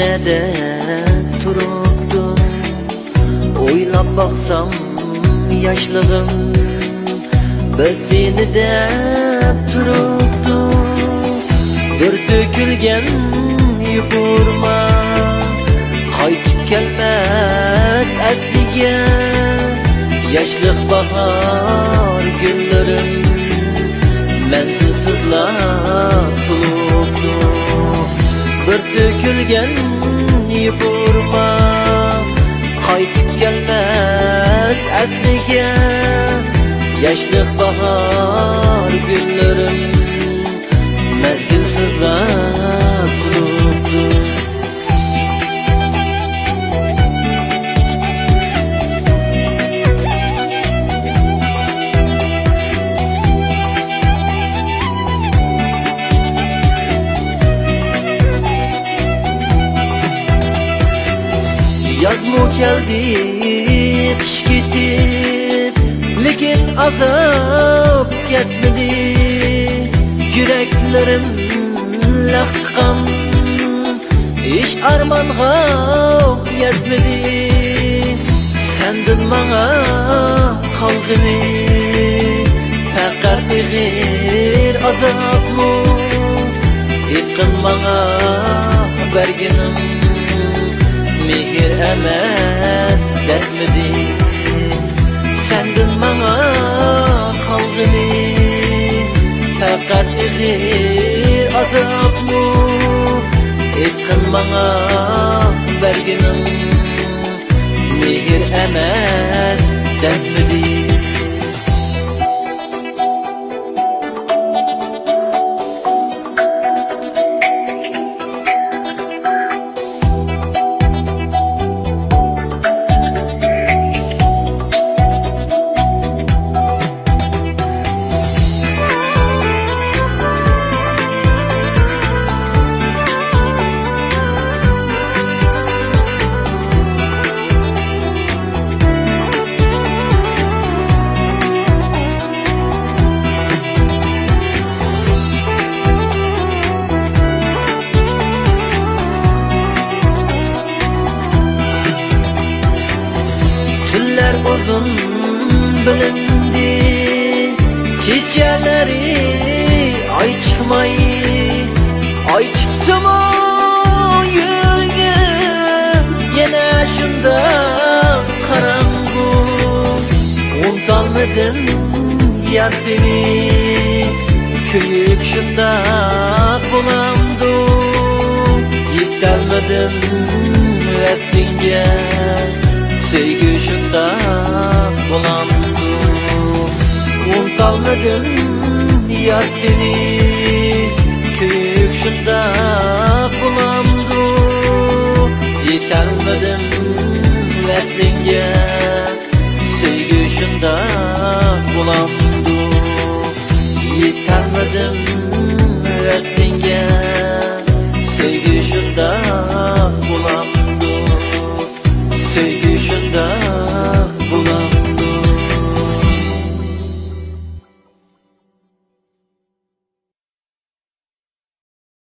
neden turuptu, oylap baksam yaşlığım biz seni dep turuptu. Bir dökülgen yupurma qaytib kelmez asliga, yaşlık bahar günlerim menzilsizlap suluptu. Bir dökülgen yupurma qaytib kelmez asliga, yaşlık bahar günlerim mezgilsizlap suluptu. Yaz mı geldi, kış gitip, lekin azap ketmedi. Yüreklerim lahtiqam, iş armanga yetmedi. Sendin bana kalgını, faqat bir azap mı? Iqin bana berginim, mehir emas dertmidi. Sendin bana kalgını, faqat bir azap mı? Iqin bana berginim, mehir emas dertmidi. Tüller uzun bilindi, kechaleri ay çıkmay, ay çıksam o yürgün yana şunda karangu. Unutalmadım yar seni, köyük şunda bulamdu. Yettelmedim eslinge, sevgi şundaq bulamdu. Unutalmadım yar seni, köyük şundaq bulamdu. Yetelmedim veslinge,